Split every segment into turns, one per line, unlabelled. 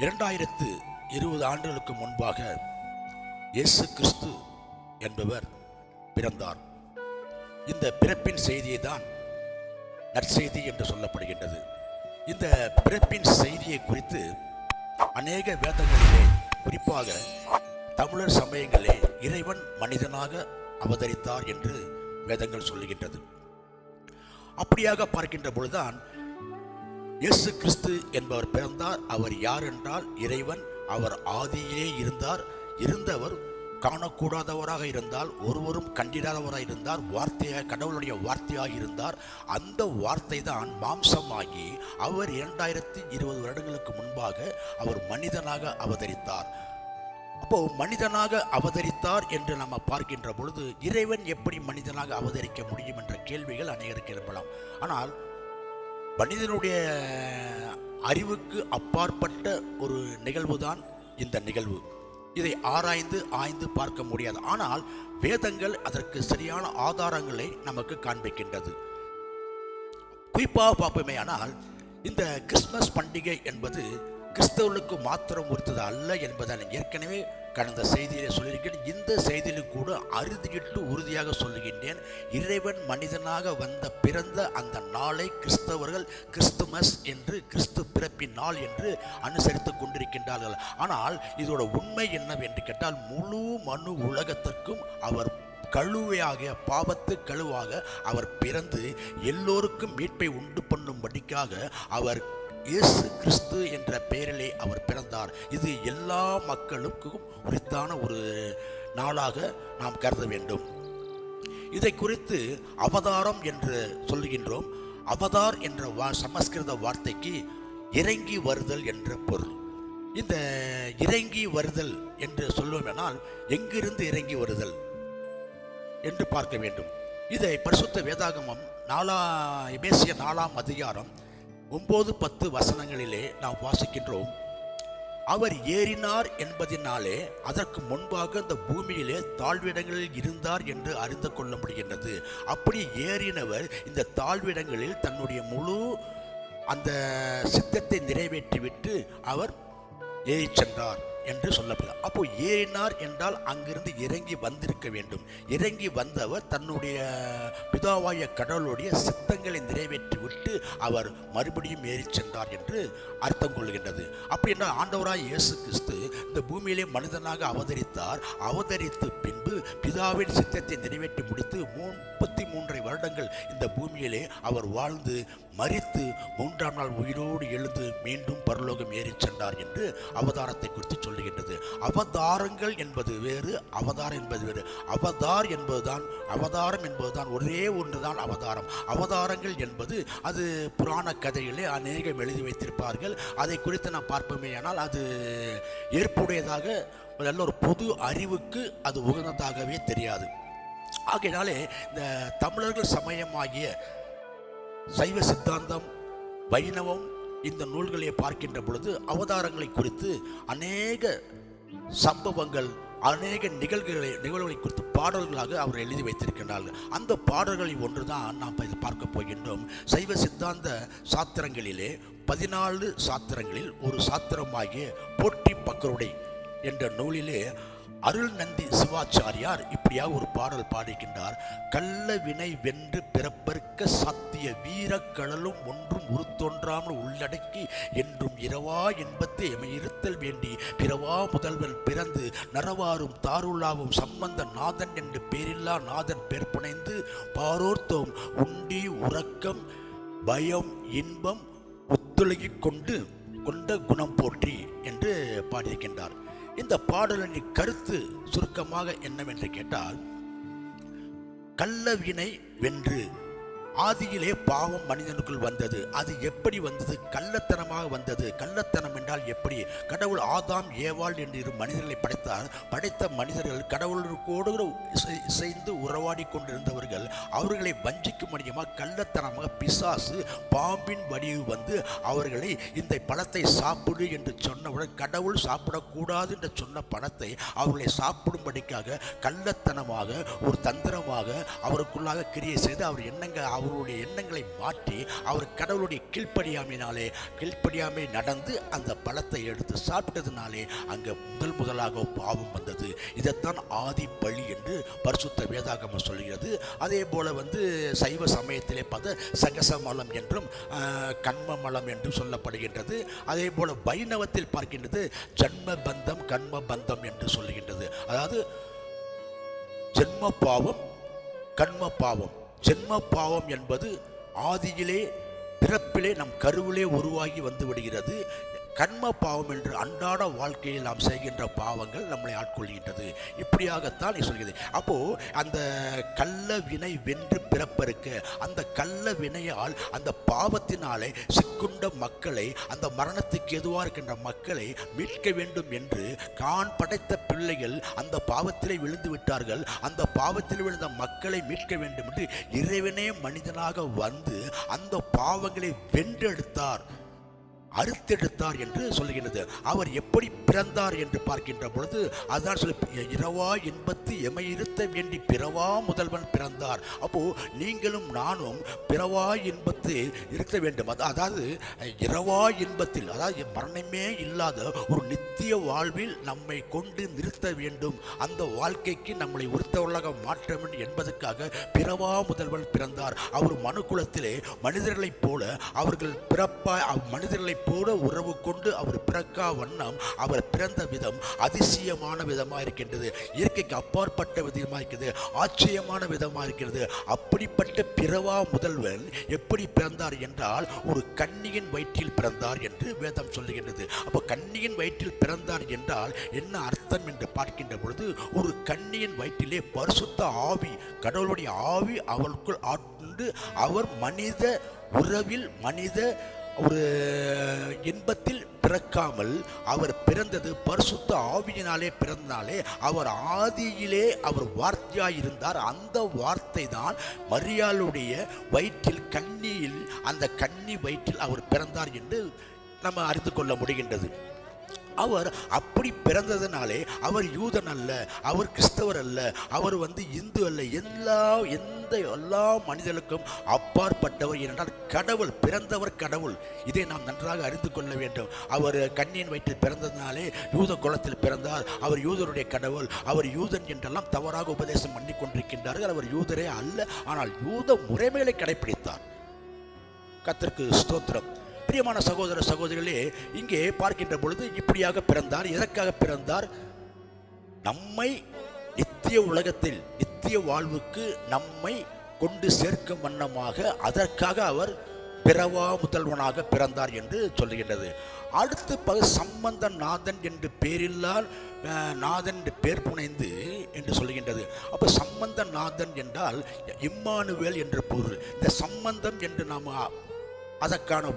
2020 ஆண்டுகளுக்கு முன்பாக இயேசு கிறிஸ்து என்பவர் பிறந்தார். இந்த பிறப்பின் செய்தியை தான் நற்செய்தி என்று சொல்லப்படுகின்றது. இந்த பிறப்பின் செய்தியை குறித்து அநேக வேதங்களிலே, குறிப்பாக தமிழர் சமயங்களே, இறைவன் மனிதனாக அவதரித்தார் என்று வேதங்கள் சொல்லுகின்றது. அப்படியாக பார்க்கின்ற பொழுதுதான் இயேசு கிறிஸ்து என்பவர் பிறந்தார். அவர் யார் என்றால் இறைவன். அவர் ஆதியிலே இருந்தவர் காணக்கூடாதவராக இருந்தால், ஒருவரும் கண்டிராதவராக இருந்தார், வார்த்தையாக, கடவுளுடைய வார்த்தையாக இருந்தார். அந்த வார்த்தை தான் மாம்சமாகி அவர் 2020 வருடங்களுக்கு முன்பாக அவர் மனிதனாக அவதரித்தார். அப்போ மனிதனாக அவதரித்தார் என்று நம்ம பார்க்கின்ற பொழுது இறைவன் எப்படி மனிதனாக அவதரிக்க முடியும் என்ற கேள்விகள் அநேகருக்கு எழுப்பலாம். ஆனால் மனிதனுடைய அறிவுக்கு அப்பாற்பட்ட ஒரு நிகழ்வுதான் இந்த நிகழ்வு. இதை ஆய்ந்து பார்க்க முடியாது. ஆனால் வேதங்கள் அதற்கு சரியான ஆதாரங்களை நமக்கு காண்பிக்கின்றது. குறிப்பாக பார்ப்போமே, ஆனால் இந்த கிறிஸ்துமஸ் பண்டிகை என்பது கிறிஸ்தவர்களுக்கு மாத்திரம் உறுத்தது அல்ல என்பதை ஏற்கனவே கடந்த செய்தியிலே சொல்லியிருக்கிறேன். இந்த செய்தியிலும் கூட அறுதியிட்டு உறுதியாக சொல்லுகின்றேன். இறைவன் மனிதனாக பிறந்த அந்த நாளை கிறிஸ்தவர்கள் கிறிஸ்துமஸ் என்று, கிறிஸ்து பிறப்பின் நாள் என்று அனுசரித்துக் கொண்டிருக்கின்றார்கள். ஆனால் இதோட உண்மை என்னவென்று கேட்டால், முழு மனு உலகத்திற்கும் அவர் கழுவையாக, பாவத்து கழுவாக அவர் பிறந்து எல்லோருக்கும் மீட்பை உண்டு பண்ணும்படிக்காக அவர் இயேசு கிறிஸ்து என்ற பெயரிலே அவர் பிறந்தார். இது எல்லா மக்களுக்கும் உரித்தான ஒரு நாளாக நாம் கருத வேண்டும். இதை குறித்து அவதாரம் என்று சொல்லுகின்றோம். அவதார் என்ற சமஸ்கிருத வார்த்தைக்கு இறங்கி வருதல் என்ற பொருள். இந்த இறங்கி வருதல் என்று சொல்லுவதனால் எங்கிருந்து இறங்கி வருதல் என்று பார்க்க வேண்டும். இதை பரிசுத்த வேதாகமம் எபேசிய 4ஆம் அதிகாரம் 9-10 வசனங்களிலே நாம் வாசிக்கின்றோம். அவர் ஏறினார் என்பதினாலே அதற்கு முன்பாக இந்த பூமியிலே தாழ்விடங்களில் இருந்தார் என்று அறிந்து கொள்ள முடிகின்றது. அப்படி ஏறினவர் இந்த தாழ்விடங்களில் தன்னுடைய முழு அந்த சித்தத்தை நிறைவேற்றிவிட்டு அவர் ஏறி சென்றார் என்று சொல்லப்படுகிறது. அப்போ ஏறினார் என்றால் அங்கிருந்து இறங்கி வந்திருக்க வேண்டும். இறங்கி வந்தவர் தன்னுடைய பிதாவாய கடவுளுடைய சித்தங்களை நிறைவேற்றி விட்டு அவர் மறுபடியும் ஏறி சென்றார் என்று அர்த்தம் கொள்கின்றது. அப்படி என்றால் ஆண்டவராய் இயேசு கிறிஸ்து இந்த பூமியிலே மனிதனாக அவதரித்தார். அவதரித்து பின்பு பிதாவின் சித்தத்தை நிறைவேற்றி முடித்து 33 வருடங்கள் இந்த பூமியிலே அவர் வாழ்ந்து மரித்து 3ஆம் நாள் உயிரோடு எழுந்து மீண்டும் பரலோகம் ஏறி சென்றார் என்று அவதாரத்தை குறித்து சொல்லுகின்றது. அவதாரங்கள் என்பது வேறு, அவதாரம் என்பது வேறு. அவதாரம் என்பதுதான் ஒரே ஒன்றுதான் அவதாரம். அவதாரங்கள் என்பது அது புராண கதைகளே அநேகம் எழுதி வைத்திருப்பார்கள். அதை குறித்து நாம் பார்ப்போமே, ஆனால் அது ஏற்புடையதாக நல்ல ஒரு பொது அறிவுக்கு அது உகந்ததாகவே தெரியாது. ஆகையினாலே இந்த தமிழர்கள் சமயமாகிய சைவ சித்தாந்தம், வைணவம், இந்த நூல்களை பார்க்கின்ற பொழுது அவதாரங்களை குறித்து அநேக சம்பவங்கள், அநேக நிகழ்வுகளை குறித்து பாடல்களாக அவர் எழுதி வைத்திருக்கிறார்கள். அந்த பாடல்களில் ஒன்றுதான் நாம் பார்க்க போகின்றோம். சைவ சித்தாந்த சாத்திரங்களிலே 14 சாத்திரங்களில் ஒரு சாத்திரமாகிய போற்றி பக்கருடை என்ற நூலிலே அருள் நந்தி சிவாச்சாரியார் இப்படியாக ஒரு பாடல் பாடுகின்றார். கள்ள வினை வென்று பிறப்பற்க சாத்திய வீரக்கடலும் ஒன்றும் உருத்தோன்றாமல் உள்ளடக்கி என்றும் இரவா இன்பத்தை எமையிருத்தல் வேண்டி பிறவா முதல்வன் பிறந்து நரவாரும் தாருளாவும் சம்பந்த நாதன் என்று பேரில்லா நாதன் பேர் புனைந்து பாரோர்த்தோம் உண்டி உறக்கம் பயம் இன்பம் ஒத்துழகி கொண்ட குணம் போற்றி என்று பாடியிருக்கின்றார். இந்த பாடலின் கருத்து சுருக்கமாக என்னவென்று கேட்டால், கள்ளவினை வென்று ஆதியிலே பாவம் மனிதனுக்குள் வந்தது. அது எப்படி வந்தது? கள்ளத்தனமாக வந்தது. கள்ளத்தனம் என்றால் எப்படி? கடவுள் ஆதாம் ஏவாள் என்று 2 மனிதர்களை படைத்தார். படைத்த மனிதர்கள் கடவுளோடு இசைந்து உறவாடி கொண்டிருந்தவர்கள். அவர்களை வஞ்சிக்கும் முடியுமா கள்ளத்தனமாக பிசாசு பாம்பின் வடிவு வந்து அவர்களை இந்த பழத்தை சாப்பிடு என்று சொன்னவுடன், கடவுள் சாப்பிடக்கூடாது என்று சொன்ன பழத்தை அவர்களை சாப்பிடும்படிக்காக கள்ளத்தனமாக ஒரு தந்திரமாக அவருக்குள்ளாக கிரியை செய்து அவர் என்னங்க அவருடைய எண்ணங்களை மாற்றி அவர் கடவுளுடைய கீழ்ப்படியாமை நடந்து அந்த பழத்தை எடுத்து சாப்பிட்டதுனாலே அங்கே முதலாக பாவம் வந்தது. இதைத்தான் ஆதி பழி என்று பரிசுத்த வேதாகமம் சொல்கிறது. அதே போல சைவ சமயத்திலே பார்த்த சகசமலம் என்றும் கண்ம மலம் என்றும் சொல்லப்படுகின்றது. அதே போல வைணவத்தில் பார்க்கின்றது ஜன்ம பந்தம் கண்ம பந்தம் என்று சொல்லுகின்றது. அதாவது ஜென்ம பாவம் கண்ம பாவம். ஜென்ம பாவம் என்பது ஆதியிலே பிறப்பிலே நம் கருவிலே உருவாகி வந்து விடுகிறது. கர்ம பாவம் என்று அன்றாட வாழ்க்கையில் நாம் செய்கின்ற பாவங்கள் நம்மளை ஆட்கொள்கின்றது. இப்படியாகத்தான் சொல்கிறது. அப்போ அந்த கள்ள வினை வென்று பிறப்பெருக்க அந்த கள்ள வினையால் அந்த பாவத்தினாலே சிக்குண்ட மக்களை, அந்த மரணத்துக்கு எதுவாக இருக்கின்ற மக்களை மீட்க வேண்டும் என்று கான் படைத்த பிள்ளைகள் அந்த பாவத்திலே விழுந்து விட்டார்கள். அந்த பாவத்தில் விழுந்த மக்களை மீட்க வேண்டும் என்று இறைவனே மனிதனாக வந்து அந்த பாவங்களை வென்றெடுத்தார், அறுத்தெடுத்தார் என்று சொல்லுகிறது. அவர் எப்படி பிறந்தார் என்று பார்க்கின்ற பொழுது அதுதான் சொல்லி இரவா இன்பத்து எமையிருத்த வேண்டி பிறவா முதல்வன் பிறந்தார். அப்போ நீங்களும் நானும் பிறவா இன்பத்து இருக்க வேண்டும். அதாவது இரவா இன்பத்தில், அதாவது மரணமே இல்லாத ஒரு நித்திய வாழ்வில் நம்மை கொண்டு நிறுத்த வேண்டும், அந்த வாழ்க்கைக்கு நம்மளை உறுத்தவர்களாக மாற்ற வேண்டும் என்பதற்காக பிறவா முதல்வன் பிறந்தார். அவர் மனுக்குலத்திலே மனிதர்களைப் போல அவர்கள் மனிதர்களை போல உறவு கொண்டு அவர் பிறக்கா வண்ணம் அவர் பிறந்த விதம் அதிசயமான விதமாக இருக்கின்றது. இயற்கைக்கு அப்பாற்பட்ட விதமாக இருக்கிறது, ஆச்சரியமான விதமாக இருக்கிறது. அப்படிப்பட்ட பிறவா முதல்வன் எப்படி பிறந்தார் என்றால் ஒரு கன்னியின் வயிற்றில் பிறந்தார் என்று வேதம் சொல்லுகின்றது. அப்போ கன்னியின் வயிற்றில் பிறந்தார் என்றால் என்ன அர்த்தம் என்று பார்க்கின்ற பொழுது ஒரு கன்னியின் வயிற்றிலே பரிசுத்த ஆவி, கடவுளுடைய ஆவி அவளுக்குள் ஆட்கொண்டு அவர் மனித உறவில் மனித ஒரு இன்பத்தில் பிறக்காமல் அவர் பிறந்தது பரிசுத்த ஆவியினாலே பிறந்தனாலே அவர் ஆதியிலே அவர் வார்த்தையாய் இருந்தார். அந்த வார்த்தை தான் மரியாளுடைய வயிற்றில் கன்னியில், அந்த கன்னி வயிற்றில் அவர் பிறந்தார் என்று நம்ம அறிந்து கொள்ள முடிகின்றது. அவர் அப்படி பிறந்ததுனாலே அவர் யூதன் அல்ல, அவர் கிறிஸ்தவர் அல்ல, அவர் இந்து அல்ல, எல்லா மனிதர்களுக்கும் அப்பாற்பட்டவர். என்றால் கடவுள், பிறந்தவர் கடவுள். இதை நாம் நன்றாக அறிந்து கொள்ள வேண்டும். அவர் கன்னியின் வயிற்றில் பிறந்ததுனாலே யூத குலத்தில் பிறந்தார், அவர் யூதருடைய கடவுள், அவர் யூதன் என்றெல்லாம் தவறாக உபதேசம் பண்ணி கொண்டிருக்கின்றார்கள். அவர் யூதரே அல்ல, ஆனால் யூத முறைமைகளை கடைபிடித்தார். கர்த்தருக்கு ஸ்தோத்திரம். பிரியமான சகோதர சகோதரிகளே, இங்கே பார்க்கின்ற பொழுது இப்படியாக பிறந்தார். எதற்காக பிறந்தார்? நம்மை நித்திய உலகத்தில் நித்திய வாழ்வுக்கு நம்மை கொண்டு சேர்க்கும் வண்ணமாக அதற்காக அவர் பிறவா முதல்வனாக பிறந்தார் என்று சொல்லுகின்றது. அடுத்து சம்பந்த நாதன் என்று பேரில்லால் நாதன் என்று பேர் புனைந்து என்று சொல்லுகின்றது. அப்போ சம்பந்த நாதன் என்றால் இம்மானுவேல் என்ற பொருள். இந்த சம்பந்தம் என்று நாம் அதற்கான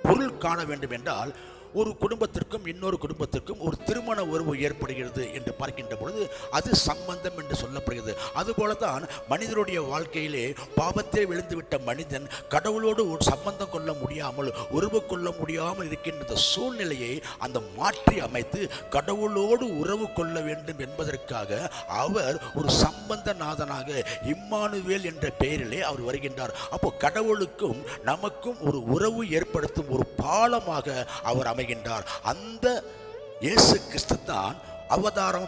பொருள் காண வேண்டும் என்றால் ஒரு குடும்பத்திற்கும் இன்னொரு குடும்பத்திற்கும் ஒரு திருமண உறவு ஏற்படுகிறது என்று பார்க்கின்ற பொழுது அது சம்பந்தம் என்று சொல்லப்படுகிறது. அதுபோலதான் மனிதனுடைய வாழ்க்கையிலே பாவத்தை விழுந்துவிட்ட மனிதன் கடவுளோடு ஒரு சம்பந்தம் கொள்ள முடியாமல், உறவு கொள்ள முடியாமல் இருக்கின்ற சூழ்நிலையை அந்த மாற்றி அமைத்து கடவுளோடு உறவு கொள்ள வேண்டும் என்பதற்காக அவர் ஒரு சம்பந்த நாதனாக இம்மானுவேல் என்ற பெயரிலே அவர் வருகின்றார். அப்போ கடவுளுக்கும் நமக்கும் ஒரு உறவு ஏற்படுத்தும் ஒரு பாலமாக அவர் அமைகின்றார். அந்த இயேசு கிறிஸ்து தான் அவதாரம்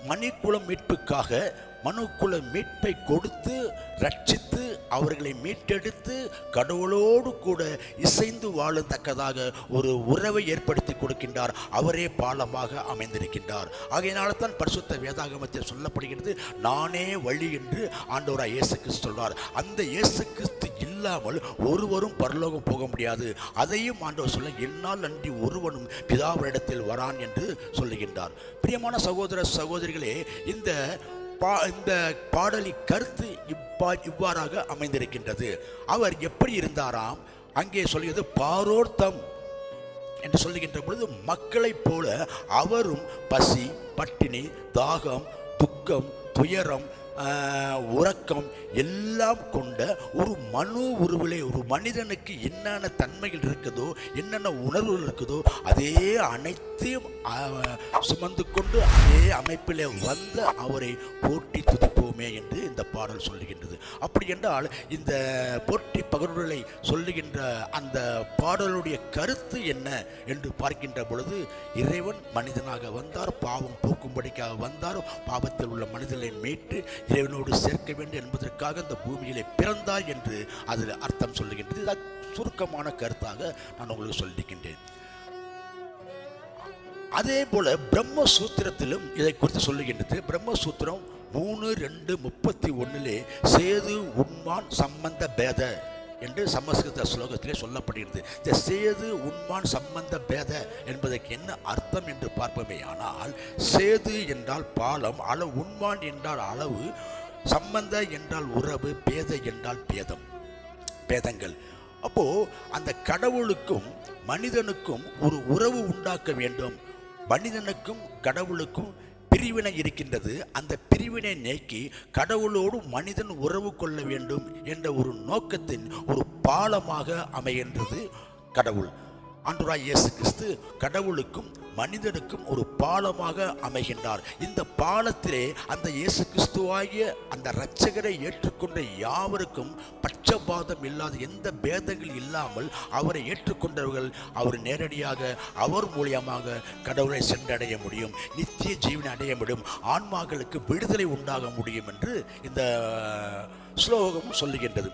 மனிதகுல மீட்புக்காக மனுக்குல மீட்பை கொடுத்து ரட்சித்து அவர்களை மீட்டெடுத்து கடவுளோடு கூட இசைந்து வாழத்தக்கதாக ஒரு உறவை ஏற்படுத்தி கொடுக்கின்றார். அவரே பாலமாக அமைந்திருக்கின்றார். ஆகையினால தான் பரிசுத்த வேதாகமத்தில் சொல்லப்படுகிறது, நானே வழி என்று ஆண்டவராய் இயேசு கிறிஸ்து சொல்வார். அந்த இயேசு கிறிஸ்து இல்லாமல் ஒருவரும் பரலோகம் போக முடியாது. அதையும் ஆண்டவர் சொல்ல, என்னால் அன்றி ஒருவனும் பிதாவினிடத்தில் வரான் என்று சொல்லுகின்றார். பிரியமான சகோதர சகோதரிகளே, இந்த பாடலின் கருத்து இவ்வாறாக அமைந்திருக்கின்றது. அவர் எப்படி இருந்தாராம்? அங்கே சொல்கிறது பாரோர்த்தம் என்று சொல்லுகின்ற பொழுது மக்களைப் போல அவரும் பசி, பட்டினி, தாகம், துக்கம், துயரம், உறக்கம் எல்லாம் கொண்ட ஒரு மனு உருவிலே ஒரு மனிதனுக்கு என்னென்ன தன்மைகள் இருக்குதோ, என்னென்ன உணர்வுகள் இருக்குதோ, அதே அனைத்தையும் சுமந்து கொண்டு அதே அமைப்பிலே வந்த அவரை போற்றி துதிப்போமே என்று இந்த பாடல் சொல்லுகின்றது. அப்படி என்றால் இந்த போற்றி பகருடலை சொல்லுகின்ற அந்த பாடலுடைய கருத்து என்ன என்று பார்க்கின்ற பொழுது, இறைவன் மனிதனாக வந்தார், பாவம் போக்கும்படிக்காக வந்தார், பாவத்தில் உள்ள மனிதனை மீட்டு இறைவனோடு சேர்க்க வேண்டும் என்பதற்காக இந்த பூமியிலே பிறந்தார் என்று அதில் அர்த்தம் சொல்லுகின்றது. இது சுருக்கமான கருத்தாக நான் உங்களுக்கு சொல்லியிருக்கின்றேன். அதே போல பிரம்மசூத்திரத்திலும் இதை குறித்து சொல்லுகின்றது. பிரம்மசூத்திரம் 3:2:31 சேது உண்மான் சம்பந்த பேத என்று சமஸ்கிருத ஸ்லோகத்திலே சொல்லப்படுகிறது. இந்த சேது உண்மான் சம்பந்த பேத என்பதற்கு என்ன அர்த்தம் என்று பார்ப்போமே ஆனால், சேது என்றால் பாலம், அளவு, உண்மான் என்றால் அளவு, சம்பந்த என்றால் உறவு, பேத என்றால் பேதங்கள். அப்போ அந்த கடவுளுக்கும் மனிதனுக்கும் ஒரு உறவு உண்டாக்க வேண்டும். மனிதனுக்கும் கடவுளுக்கும் பிரிவினை இருக்கின்றது. அந்த பிரிவினை நீக்கி கடவுளோடு மனிதன் உறவு கொள்ள வேண்டும் என்ற ஒரு நோக்கத்தின் ஒரு பாலமாக அமைகின்றது கடவுள். ஆண்டவராய் இயேசு கிறிஸ்து கடவுளுக்கும் மனிதனுக்கும் ஒரு பாலமாக அமைகின்றார். இந்த பாலத்திலே அந்த இயேசு கிறிஸ்துவாகிய அந்த இரட்சகரை ஏற்றுக்கொண்ட யாவருக்கும் பட்சபாதம் இல்லாத, எந்த பேதங்கள் இல்லாமல் அவரை ஏற்றுக்கொண்டவர்கள் அவர் நேரடியாக அவர் மூலியமாக கடவுளை சென்றடைய முடியும், நித்திய ஜீவனை அடைய முடியும், ஆன்மாக்களுக்கு விடுதலை உண்டாக முடியும் என்று இந்த ஸ்லோகம் சொல்லுகின்றது.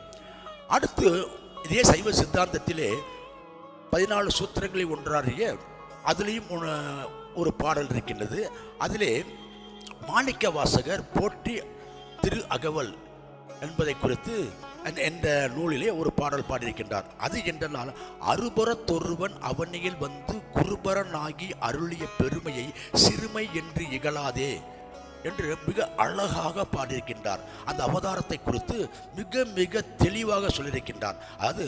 அடுத்து இதே சைவ சித்தாந்தத்திலே 14 சூத்திரங்களை ஒன்றாறிய அதிலேயும் ஒரு பாடல் இருக்கின்றது. அதிலே மாணிக்க வாசகர் போற்றி திரு அகவல் என்பதை குறித்து என்ற நூலிலே ஒரு பாடல் பாடியிருக்கின்றார். அது என்றால், அறுபரத்தொருவன் அவனியில் வந்து குருபரனாகி அருளிய பெருமையை சிறுமை என்று இகழாதே என்று மிக அழகாக பாடியிருக்கின்றார். அந்த அவதாரத்தை குறித்து மிக மிக தெளிவாக சொல்லியிருக்கின்றார். அது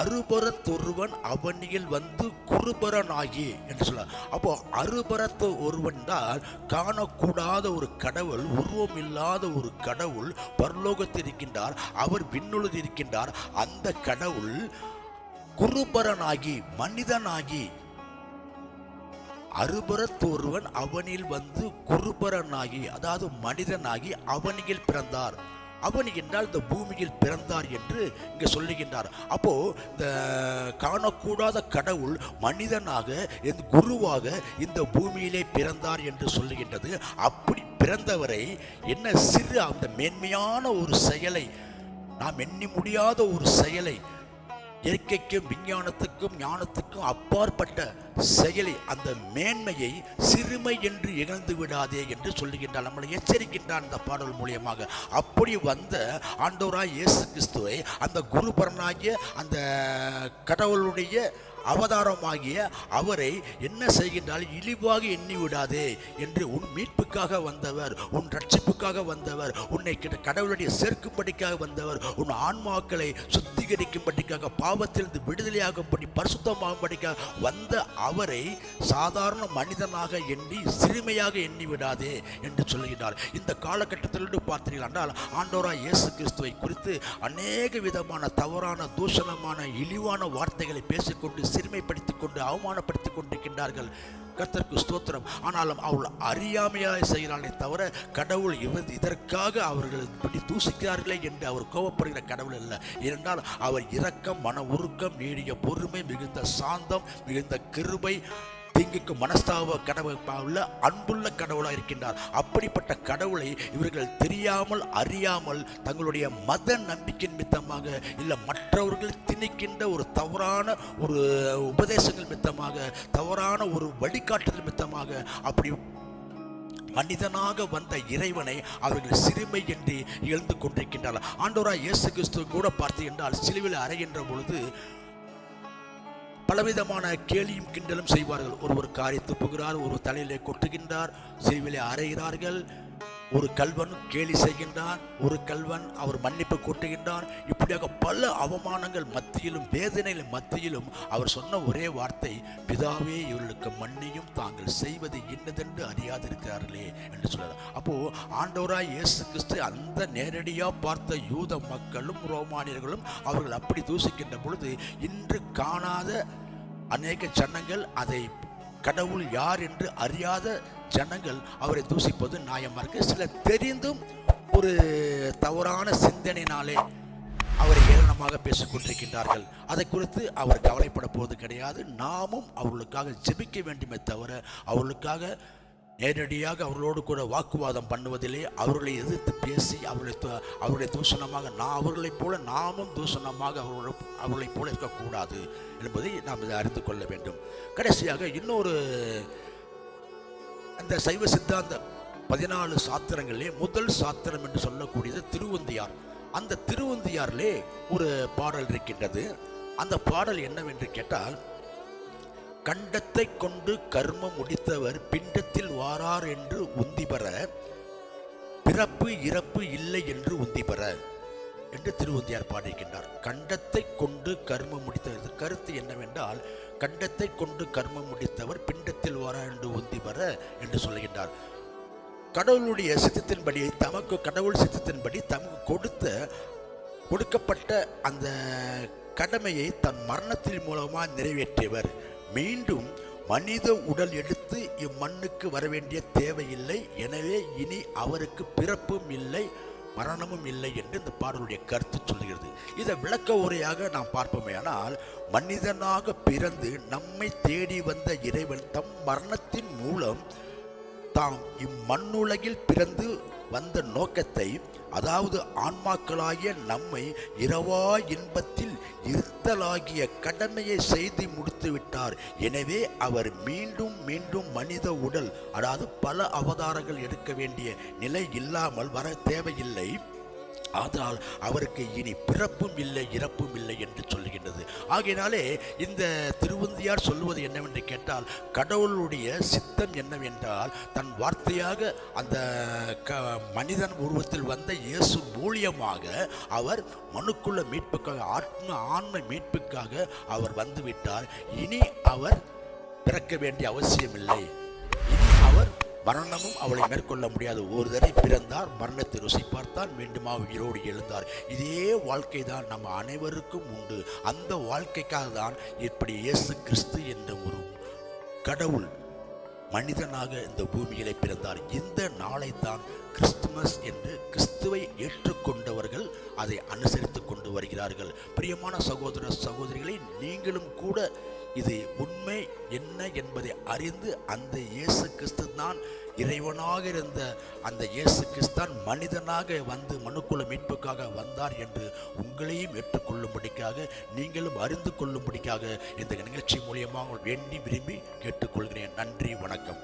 அறுபரத்தொருவன் அவனியில் வந்து குருபரனாகி என்று சொல்ல. அப்போ அறுபரத்து ஒருவன் தான் காணக்கூடாத ஒரு கடவுள், உருவம் இல்லாத ஒரு கடவுள் பரலோகத்தில் இருக்கின்றார், அவர் விண்ணுலகில் இருக்கின்றார். அந்த கடவுள் குருபரனாகி மனிதனாகி, அறுபரத்தொருவன் அவனில் வந்து குருபரனாகி, அதாவது மனிதனாகி அவனியில் பிறந்தார். அவனி என்றால் இந்த பூமியில் பிறந்தார் என்று இங்கே சொல்லுகின்றார். அப்போ இந்த காணக்கூடாத கடவுள் மனிதனாக குருவாக இந்த பூமியிலே பிறந்தார் என்று சொல்லுகின்றது. அப்படி பிறந்தவரை என்ன சிறு அந்த மேன்மையான ஒரு செயலை, நாம் எண்ணி முடியாத ஒரு செயலை, இயற்கைக்கும் விஞ்ஞானத்துக்கும் ஞானத்துக்கும் அப்பாற்பட்ட செயலை, அந்த மேன்மையை சிறுமை என்று இகழ்ந்து விடாதே என்று சொல்லுகின்றார், நம்மளை எச்சரிக்கின்றார் இந்த பாடல் மூலியமாக. அப்படி வந்த ஆண்டவராய் இயேசு கிறிஸ்துவை அந்த குருபரனாகிய அந்த கடவுளுடைய அவதாரமாகிய அவரை என்ன செய்கின்றால், இழிவாக எண்ணி விடாதே என்று, உன் மீட்புக்காக வந்தவர், உன் ரட்சிப்புக்காக வந்தவர், உன்னை கடவுளுடைய சேர்க்கும்படிக்காக வந்தவர், உன் ஆன்மாக்களை சுத்திகரிக்கும்படிக்காக, பாவத்திலிருந்து விடுதலையாகும்படி பரிசுத்தமாகும்படிக்காக வந்த அவரை சாதாரண மனிதனாக எண்ணி சிறுமையாக எண்ணி விடாதே என்று சொல்லுகிறார். இந்த காலகட்டத்திலிருந்து பார்த்தீர்கள் என்றால், ஆண்டவராய் இயேசு கிறிஸ்துவை குறித்து அநேக விதமான தவறான தூஷணமான இழிவான வார்த்தைகளை பேசிக்கொண்டு சிறுமைப்படுத்திக் கொண்டு அவமானப்படுத்திக் கொண்டிருக்கின்றார்கள். கர்த்தருக்கு ஸ்தோத்திரம். ஆனாலும் அவள் அறியாமையாய் செய்கிறார்களே தவிர கடவுள் இதற்காக அவர்கள் இப்படி தூசிக்கிறார்களே என்று அவர் கோபப்படுகிற கடவுள் அல்ல. ஏனென்றால் அவர் இரக்கம், மன உருக்கம், நீடிய பொறுமை, மிகுந்த சாந்தம், மிகுந்த கிருபை, தீங்குக்கு மனஸ்தாப கடவுள் உள்ள அன்புள்ள கடவுளாக இருக்கின்றார். அப்படிப்பட்ட கடவுளை இவர்கள் தெரியாமல் அறியாமல் தங்களுடைய மத நம்பிக்கை நிமித்தமாக, இல்லை மற்றவர்கள் திணிக்கின்ற ஒரு தவறான ஒரு உபதேசங்கள் நிமித்தமாக, தவறான ஒரு வழிகாட்டுதல் நிமித்தமாக அப்படி மனிதனாக வந்த இறைவனை அவர்கள் சிறுமை என்று இழந்து கொண்டிருக்கின்றார்கள். ஆண்டவராய் இயேசு கிறிஸ்து கூட பார்த்து என்றால் சிலுவையில் அறைகின்ற பொழுது பலவிதமான கேலியும் கிண்டலும் செய்வார்கள். ஒருவர் காரி துப்புகிறார், ஒரு தலையிலே கொட்டுகின்றார், சிலுவையிலே அறைகிறார்கள். ஒரு கல்வன் கேலி செய்கின்றான், ஒரு கல்வன் அவர் மன்னிப்பு கூட்டுகின்றான். இப்படியாக பல அவமானங்கள் மத்தியிலும் வேதனைகள் மத்தியிலும் அவர் சொன்ன ஒரே வார்த்தை, பிதாவே இவர்களுக்கு மன்னியும், தாங்கள் செய்வது இன்னதென்று அறியாதிருக்கிறார்களே என்று சொல்றார். அப்போ ஆண்டவராய் இயேசு கிறிஸ்து அந்த நேரடியாக பார்த்த யூத மக்களும் ரோமானியர்களும் அவர்கள் அப்படி தூசிக்கின்ற பொழுது இன்று காணாத அநேக ஜனங்கள், அதை கடவுள் யார் என்று அறியாத ஜனங்கள் அவரை தூசிப்பது நியாயமா இருக்கு. சில தெரிந்தும் ஒரு தவறான சிந்தனையினாலே அவரை ஏளனமாக பேசிக் கொண்டிருக்கின்றார்கள். அதை குறித்து அவர் கவலைப்பட போவது கிடையாது. நாமும் அவர்களுக்காக ஜெபிக்க வேண்டுமே தவிர அவர்களுக்காக நேரடியாக அவர்களோடு கூட வாக்குவாதம் பண்ணுவதிலே, அவர்களை எதிர்த்து பேசி அவர்களை தூஷணமாக அவர்களைப் போல நாமும் தூஷணமாக அவர்களைப் போல இருக்கக்கூடாது என்பதை நாம் இதை அறிந்து கொள்ள வேண்டும். கடைசியாக இன்னொரு அந்த சைவ சித்தாந்த 14 சாத்திரங்களிலே முதல் சாத்திரம் என்று சொல்லக்கூடியது திருவந்தியார். அந்த திருவந்தியாரிலே ஒரு பாடல் இருக்கின்றது. அந்த பாடல் என்னவென்று கேட்டால், கண்டத்தை கொண்டு கர்மம் முடித்தவர் பிண்டத்தில் வாரார் என்று உந்தி பெற, பிறப்பு இறப்பு இல்லை என்று உந்தி பெற என்று திருவந்தியார் பாடியிருக்கின்றார். கண்டத்தை கொண்டு கர்மம் முடித்தவர், கருத்து என்னவென்றால், கண்டத்தை கொண்டு கர்மம் முடித்தவர் பிண்டத்தில் வாரார் என்று உந்தி பெற என்று சொல்லுகின்றார். கடவுளுடைய சித்தத்தின்படி, கடவுள் சித்தத்தின்படி தமக்கு கொடுக்கப்பட்ட அந்த கடமையை தன் மரணத்தின் மூலமாக நிறைவேற்றியவர். மீண்டும் மனித உடல் எடுத்து இம்மண்ணுக்கு வரவேண்டிய தேவையில்லை. எனவே இனி அவருக்கு பிறப்பும் இல்லை, மரணமும் இல்லை என்று இந்த பாடலுடைய கருத்து சொல்லுகிறது. இதை விளக்க உரையாக நாம் பார்ப்போமே, ஆனால் மனிதனாக பிறந்து நம்மை தேடி வந்த இறைவன் தம் மரணத்தின் மூலம் தாம் இம்மண்ணுலகில் பிறந்து வந்த நோக்கத்தை, அதாவது ஆன்மாக்களாகிய நம்மை இரவா இன்பத்தில் இருத்தலாகிய கடமையை செய்து முடித்து விட்டார். எனவே அவர் மீண்டும் மீண்டும் மனித உடல், அதாவது பல அவதாரங்கள் எடுக்க வேண்டிய நிலை இல்லாமல் வர தேவையில்லை. ஆனால் அவருக்கு இனி பிறப்பும் இல்லை இறப்பும் இல்லை என்று சொல்லுகின்றது. ஆகையினாலே இந்த திருவந்தியார் சொல்லுவது என்னவென்று கேட்டால், கடவுளுடைய சித்தம் என்னவென்றால், தன் வார்த்தையாக அந்த மனிதன் உருவத்தில் வந்த இயேசு மூலியமாக அவர் மனுக்குள்ள மீட்புக்காக, ஆன்ம மீட்புக்காக அவர் வந்துவிட்டார். இனி அவர் பிறக்க வேண்டிய அவசியமில்லை. இனி அவர் மரணமும் அவளை மேற்கொள்ள முடியாது. ஒரு தடவை பிறந்தார், மரணத்தை ருசி பார்த்தார், மீண்டுமா உயிரோடு எழுந்தார். இதே வாழ்க்கை தான் நம்ம அனைவருக்கும் உண்டு. அந்த வாழ்க்கைக்காக தான் இப்படி இயேசு கிறிஸ்து என்ற ஒரு கடவுள் மனிதனாக இந்த பூமியிலே பிறந்தார். இந்த நாளை தான் கிறிஸ்துமஸ் என்று கிறிஸ்துவை ஏற்றுக்கொண்டவர்கள் அதை அனுசரித்து கொண்டு வருகிறார்கள். பிரியமான சகோதர சகோதரிகளை, நீங்களும் கூட இது உண்மை என்ன என்பதை அறிந்து, அந்த இயேசு கிறிஸ்து தான் இறைவனாக இருந்த அந்த இயேசு கிறிஸ்தான் மனிதனாக வந்து மனுக்குல மீட்புக்காக வந்தார் என்று உங்களையும் ஏற்றுக்கொள்ளும்படிக்காக, நீங்களும் அறிந்து கொள்ளும்படிக்காக இந்த நிகழ்ச்சி மூலியமாக வேண்டி விரும்பி கேட்டுக்கொள்கிறேன். நன்றி, வணக்கம்.